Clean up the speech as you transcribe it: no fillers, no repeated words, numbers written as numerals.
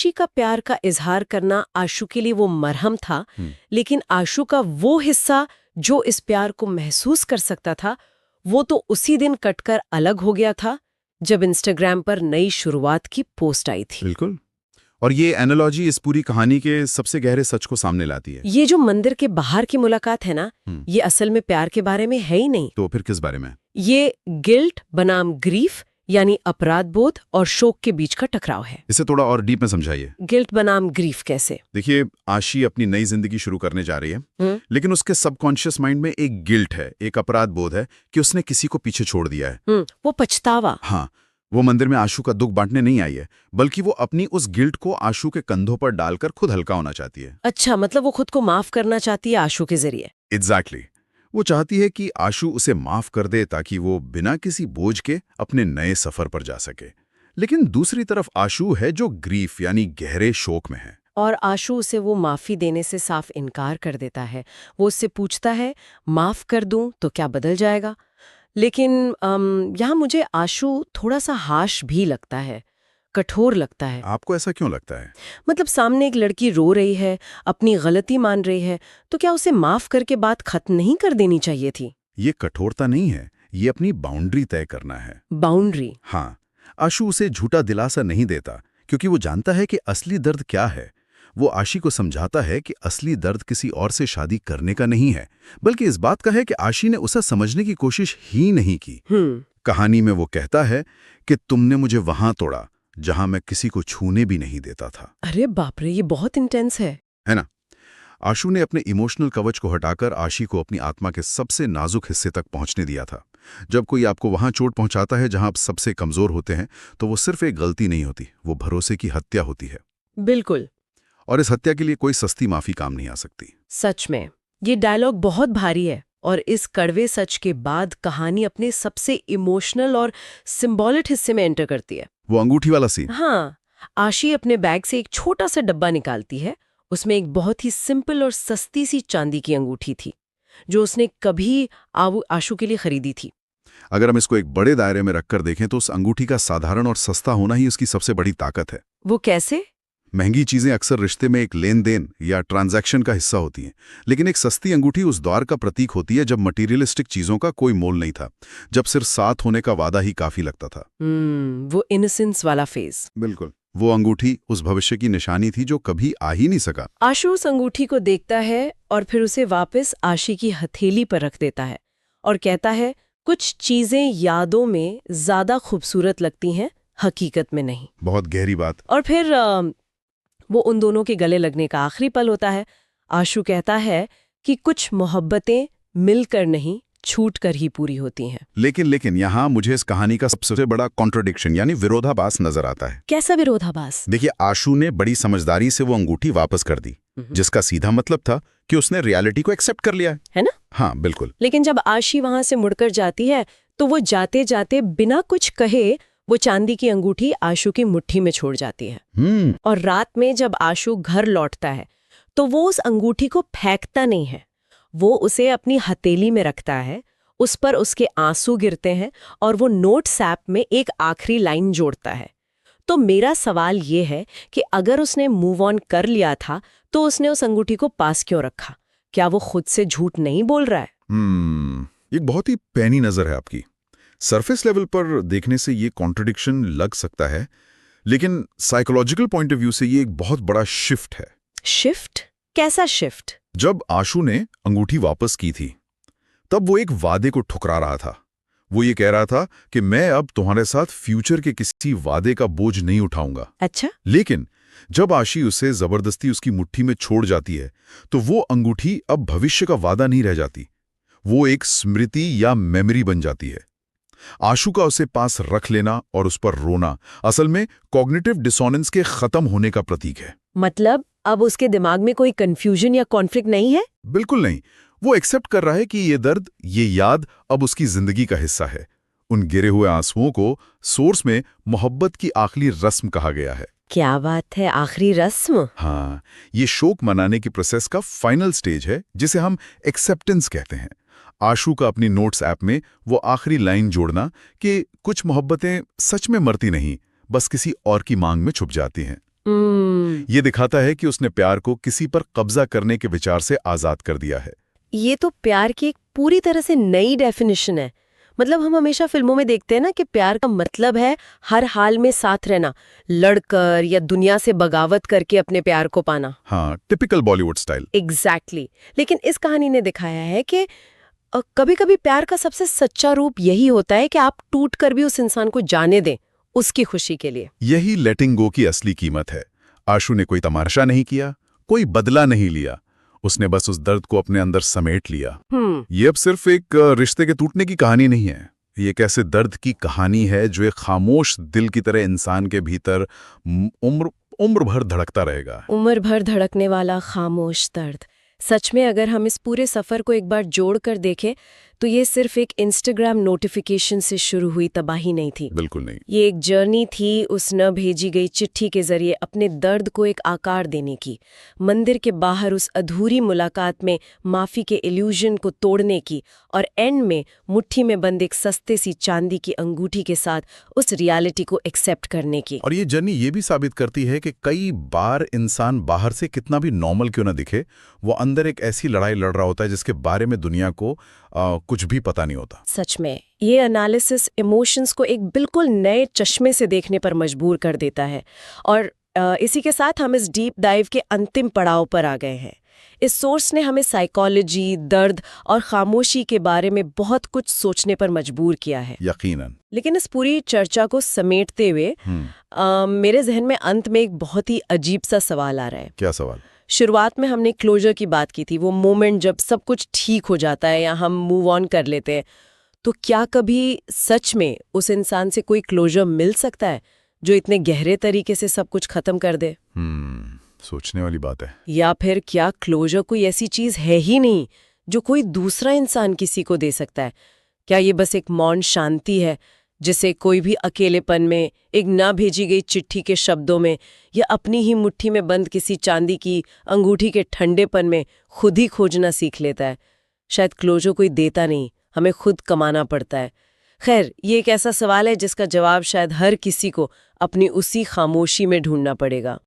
सच्ची का प्यार का इजहार करना आशु के लिए वो मरहम था, लेकिन आशु का वो हिस्सा जो इस प्यार को महसूस कर सकता था, वो तो उसी दिन कटकर अलग हो गया था जब इंस्टाग्राम पर नई शुरुआत की पोस्ट आई थी। बिल्कुल। और ये एनालॉजी इस पूरी कहानी के सबसे गहरे सच को सामने लाती है। ये जो मंदिर के बाहर की मुलाकात है ना, ये असल में प्यार के बारे में है ही नहीं। तो फिर किस बारे में? ये गिल्ट बनाम ग्रीफ यानी अपराध बोध और शोक के बीच का टकराव है। इसे थोड़ा और डीप में समझाइए। गिल्ट बनाम ग्रीफ कैसे? देखिए, आशी अपनी नई जिंदगी शुरू करने जा रही है, लेकिन उसके सबकॉन्शियस माइंड में एक गिल्ट है, एक अपराध बोध है कि उसने किसी को पीछे छोड़ दिया है। वो पछतावा। हाँ, वो मंदिर में आशु का दुख बांटने नहीं आई है, बल्कि वो अपनी उस गिल्ट को आशु के कंधों पर डालकर खुद हल्का होना चाहती है। अच्छा, मतलब वो खुद को माफ करना चाहती है आशु के जरिए। एग्जैक्टली। वो चाहती है कि आशु उसे माफ कर दे ताकि वो बिना किसी बोझ के अपने नए सफर पर जा सके। लेकिन दूसरी तरफ आशु है जो ग्रीफ यानी गहरे शोक में है। और आशु उसे वो माफी देने से साफ इनकार कर देता है। वो उससे पूछता है, माफ कर दूं तो क्या बदल जाएगा? लेकिन यहाँ मुझे आशु थोड़ा सा हाश भी लगता है, कठोर लगता है। आपको ऐसा क्यों लगता है? मतलब सामने एक लड़की रो रही है, अपनी गलती मान रही है, तो क्या उसे माफ करके बात खत्म नहीं कर देनी चाहिए थी? ये कठोरता नहीं है, ये अपनी बाउंड्री तय करना है। बाउंड्री? हाँ, आशु उसे झूठा दिलासा नहीं देता, क्योंकि वो जानता है कि असली दर्द क्या है। वो आशी को समझाता है कि असली दर्द किसी और से शादी करने का नहीं है, बल्कि इस बात का है कि आशी ने उसे समझने की कोशिश ही नहीं की। कहानी में वो कहता है कि तुमने मुझे वहां तोड़ा जहां मैं किसी को छूने भी नहीं देता था। अरे बाप रे, ये बहुत इंटेंस है ना? आशु ने अपने इमोशनल कवच को हटाकर आशी को अपनी आत्मा के सबसे नाजुक हिस्से तक पहुंचने दिया था। जब कोई आपको वहां चोट पहुंचाता है जहां आप सबसे कमजोर होते हैं, तो वो सिर्फ एक गलती नहीं होती, वो भरोसे की हत्या होती है। बिल्कुल। और इस हत्या के लिए कोई सस्ती माफी काम नहीं आ सकती। सच में ये डायलॉग बहुत भारी है, और इस कड़वे सच के बाद कहानी अपने सबसे इमोशनल और सिंबॉलिक हिस्से में एंटर करती है। वो अंगूठी वाला सीन। हाँ, आशी अपने बैग से एक छोटा सा डब्बा निकालती है। उसमें एक बहुत ही सिंपल और सस्ती सी चांदी की अंगूठी थी, जो उसने कभी आशु के लिए खरीदी थी। अगर हम इसको एक बड़े दायरे में रखकर देखें तो उस अंगूठी का साधारण और सस्ता होना ही उसकी सबसे बड़ी ताकत है। वो कैसे? महंगी चीजें अक्सर रिश्ते में एक लेन देन या ट्रांजैक्शन का हिस्सा होती हैं, लेकिन एक सस्ती अंगूठी उस दौर का प्रतीक होती है जब मटीरियलिस्टिक चीजों का कोई मोल नहीं था, जब सिर्फ साथ होने का वादा ही काफी लगता था। वो इनोसेंस वाला फेज। बिल्कुल। वो अंगूठी उस भविष्य की निशानी थी जो कभी आ ही नहीं सका। आशु उस अंगूठी को देखता है और फिर उसे वापस आशी की हथेली पर रख देता है और कहता है, कुछ चीजें यादों में ज्यादा खूबसूरत लगती हैं, हकीकत में नहीं। बहुत गहरी बात। और फिर वो उन दोनों के गले लगने का आखिरी पल होता है। आशु कहता है कि कुछ मोहब्बतें मिलकर नहीं, छूट कर ही पूरी होती हैं। लेकिन यहाँ मुझे इस कहानी का सबसे बड़ा कॉन्ट्रडिक्शन यानी विरोधाभास नजर आता है। कैसा विरोधाभास? देखिए, आशु ने बड़ी समझदारी से वो अंगूठी वापस कर दी, जिसका सीधा मतलब था कि उसने रियलिटी को एक्सेप्ट कर लिया है ना? हाँ, बिल्कुल। लेकिन जब आशी वहां से मुड़कर जाती है तो वो जाते जाते बिना कुछ कहे वो चांदी की अंगूठी आशु की मुट्ठी में छोड़ जाती है। और रात में जब आशु घर लौटता है तो वो उस अंगूठी को फेंकता नहीं है, वो उसे अपनी हथेली में रखता है। उस पर उसके आंसू गिरते हैं और वो नोट्स ऐप में एक आखिरी लाइन जोड़ता है। तो मेरा सवाल ये है कि अगर उसने मूव ऑन कर लिया था तो उसने उस अंगूठी को पास क्यों रखा? क्या वो खुद से झूठ नहीं बोल रहा है? एक बहुत ही पैनी नजर है आपकी। सरफेस लेवल पर देखने से ये कॉन्ट्रडिक्शन लग सकता है, लेकिन साइकोलॉजिकल पॉइंट ऑफ व्यू से ये एक बहुत बड़ा शिफ्ट है। शिफ्ट? कैसा शिफ्ट? जब आशु ने अंगूठी वापस की थी तब वो एक वादे को ठुकरा रहा था। वो ये कह रहा था कि मैं अब तुम्हारे साथ फ्यूचर के किसी वादे का बोझ नहीं उठाऊंगा। अच्छा। लेकिन जब आशी उसे जबरदस्ती उसकी मुट्ठी में छोड़ जाती है तो वो अंगूठी अब भविष्य का वादा नहीं रह जाती, वो एक स्मृति या मेमोरी बन जाती है। आशु का उसे पास रख लेना और उस पर रोना असल में कॉग्निटिव डिसोनेंस के खत्म होने का प्रतीक है। मतलब अब उसके दिमाग में कोई कंफ्यूजन या कॉन्फ्लिक्ट नहीं है? बिल्कुल नहीं। वो एक्सेप्ट कर रहा है कि ये दर्द, ये याद अब उसकी जिंदगी का हिस्सा है। उन गिरे हुए आंसुओं को सोर्स में मोहब्बत की आखिरी रस्म कहा गया है। क्या बात है, आखिरी रस्म? हाँ, ये शोक मनाने की प्रोसेस का फाइनल स्टेज है जिसे हम एक्सेप्टेंस कहते हैं। आशु का अपनी नोट्स ऐप में वो आखिरी लाइन जोड़ना कि कुछ मोहब्बतें सच में मरती नहीं, बस किसी और की मांग में छुप जाती हैं। ये दिखाता है कि उसने प्यार को किसी पर कब्जा करने के विचार से आजाद कर दिया है। ये तो प्यार की एक पूरी तरह से नई डेफिनेशन है। मतलब हम हमेशा फिल्मों में देखते हैं ना कि प्यार का मतलब है हर हाल में साथ रहना, लड़कर या दुनिया से बगावत करके अपने प्यार को पाना। हाँ, टिपिकल बॉलीवुड स्टाइल। एग्जैक्टली। लेकिन इस कहानी ने दिखाया है कि कभी-कभी प्यार का सबसे सच्चा रूप यही होता है कि आप टूट कर भी उस इंसान को जाने दें, उसकी खुशी के लिए। यही लेटिंग गो की असली कीमत है। आशु ने कोई तमाशा नहीं किया, कोई बदला नहीं लिया, उसने बस उस दर्द को अपने अंदर समेट लिया। ये अब सिर्फ एक रिश्ते के टूटने की कहानी नहीं है, ये एक ऐसे दर्द की कहानी है जो एक खामोश दिल की तरह इंसान के भीतर उम्र भर धड़कता रहेगा। उम्र भर धड़कने वाला खामोश दर्द। सच में अगर हम इस पूरे सफर को एक बार जोड़ कर देखें तो ये सिर्फ एक इंस्टाग्राम नोटिफिकेशन से शुरू हुई तबाही नहीं थी। बिल्कुल नहीं। ये एक जर्नी थी उस न भेजी गई चिट्ठी के जरिए अपने दर्द को एक आकार देने की, मंदिर के बाहर उस अधूरी मुलाकात में माफी के इल्यूजन को तोड़ने की, और एंड में मुट्ठी में बंद एक सस्ते सी चांदी की अंगूठी के साथ उस रियलिटी को एक्सेप्ट करने की। और ये जर्नी ये भी साबित करती है कि कई बार इंसान बाहर से कितना भी नॉर्मल क्यों ना दिखे, वो अंदर एक ऐसी लड़ाई लड़ रहा होता है जिसके बारे में दुनिया को कुछ भी पता नहीं होता। सच में ये एनालिसिस इमोशंस को एक बिल्कुल नए चश्मे से देखने पर मजबूर कर देता है। और इसी के साथ हम इस डीप डाइव के अंतिम पड़ाव पर आ गए हैं। इस सोर्स ने हमें साइकोलॉजी, दर्द और खामोशी के बारे में बहुत कुछ सोचने पर मजबूर किया है। यकीनन। लेकिन इस पूरी चर्चा को समेटते हुए मेरे जहन में अंत में एक बहुत ही अजीब सा सवाल आ रहा है। क्या सवाल? शुरुआत में हमने क्लोजर की बात की थी, वो मोमेंट जब सब कुछ ठीक हो जाता है या हम मूव ऑन कर लेते हैं। तो क्या कभी सच में उस इंसान से कोई क्लोजर मिल सकता है जो इतने गहरे तरीके से सब कुछ खत्म कर दे? सोचने वाली बात है। या फिर क्या क्लोजर कोई ऐसी चीज है ही नहीं जो कोई दूसरा इंसान किसी को दे सकता है? क्या ये बस एक मौन शांति है जिसे कोई भी अकेलेपन में, एक ना भेजी गई चिट्ठी के शब्दों में, या अपनी ही मुट्ठी में बंद किसी चांदी की अंगूठी के ठंडेपन में खुद ही खोजना सीख लेता है? शायद क्लोजर कोई देता नहीं, हमें खुद कमाना पड़ता है। खैर, ये एक ऐसा सवाल है जिसका जवाब शायद हर किसी को अपनी उसी खामोशी में ढूंढना पड़ेगा।